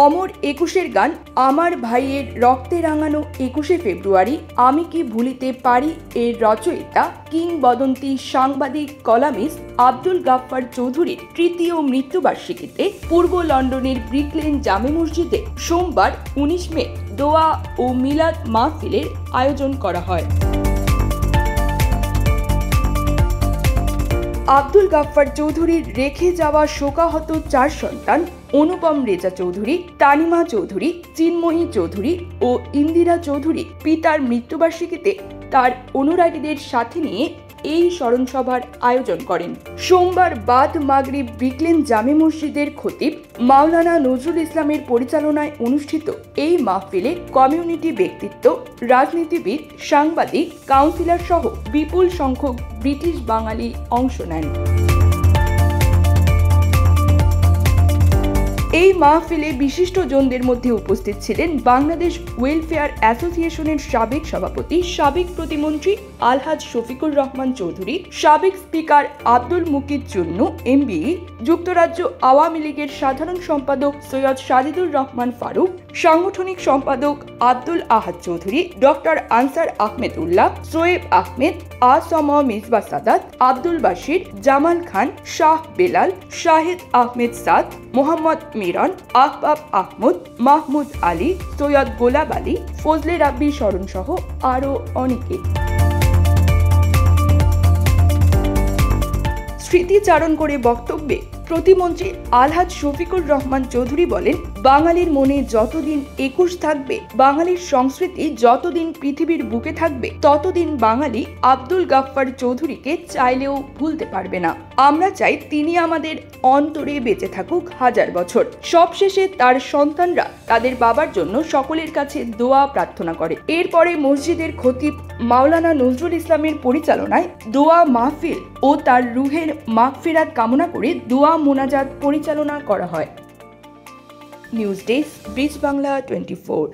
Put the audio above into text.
অমর ২১-এর গান আমার ভাইয়ের রক্তে রাঙানো ২১শে ফেব্রুয়ারি আমি কি ভুলিতে পারি এর রচয়িতা কিংবদন্তি সাংবাদিক কলামিস্ট আব্দুল গাফফার চৌধুরীর তৃতীয় মৃত্যুবার্ষিকীতে পূর্ব লন্ডনের ব্রিকলেন জামে মসজিদে সোমবার ১৯ মে দোয়া ও মিলাদ মাহফিলের আয়োজন করা হয়। আব্দুল গাফফার চৌধুরীর রেখে যাওয়া শোকাহত ৪ সন্তান অনুপম রেজা চৌধুরী, তানিমা চৌধুরী, চিন্ময়ী চৌধুরী ও ইন্দিরা চৌধুরী পিতার মৃত্যুবার্ষিকীতে তার অনুরাগীদের সাথে নিয়ে এই স্মরণসভার আয়োজন করেন। সোমবার বাদ মাগরিব ব্রিকলেন জামে মসজিদের খতিব মাওলানা নজরুল ইসলামের পরিচালনায় অনুষ্ঠিত এই মাহফিলে কমিউনিটি ব্যক্তিত্ব, রাজনীতিবিদ, সাংবাদিক, কাউন্সিলর সহ বিপুল সংখ্যক ব্রিটিশ বাঙালি অংশ নেন। এই মাহফিলে বিশিষ্টজনদের মধ্যে উপস্থিত ছিলেন বাংলাদেশ ওয়েলফেয়ার অ্যাসোসিয়েশনের সাবেক সভাপতি, সাবেক প্রতিমন্ত্রী আলহাজ শফিকুর রহমান চৌধুরী, সাবেক স্পিকার আব্দুল মুকিত চুন্নু এমবিই, যুক্তরাজ্য আওয়ামী লীগের সাধারণ সম্পাদক সৈয়দ সাজিদুর রহমান ফারুক, সাংগঠনিক সম্পাদক আব্দুল আহাদ চৌধুরী, ডক্টর আনসার আহমেদ উল্লাহ, সোয়েব আহমেদ, আসম মিসবা সাদাত, আব্দুল বাশির, জামাল খান, শাহ বেলাল, শাহিদ আহমেদ সাদ, মোহাম্মদ মিরন, আহবাব আহমদ, মাহমুদ আলী, সৈয়দ গোলাব আলী, ফজলে রাব্বি স্মরণ সহ আরো অনেকে। স্মৃতিচারণ করে বক্তব্যে প্রতিমন্ত্রী আলহাজ শফিকুর রহমান চৌধুরী বলেন, বাঙালির মনে যতদিন ২১ থাকবে, বাঙালির সংস্কৃতি যতদিন পৃথিবীর বুকে থাকবে, ততদিন বাঙালি আব্দুল গাফফার চৌধুরীকে চাইলেও ভুলতে পারবে না। আমরা চাই তিনি আমাদের অন্তরে বেঁচে থাকুক হাজার বছর। সবশেষে তার সন্তানরা তাদের বাবার জন্য সকলের কাছে দোয়া প্রার্থনা করে। এরপরে মসজিদের খতিব মাওলানা নজরুল ইসলামের পরিচালনায় দোয়া মাহফিল ও তার রুহের মাগফিরাত কামনা করে দোয়া মোনাজাত পরিচালনা করা হয়। News desk, bridge Bangla 24।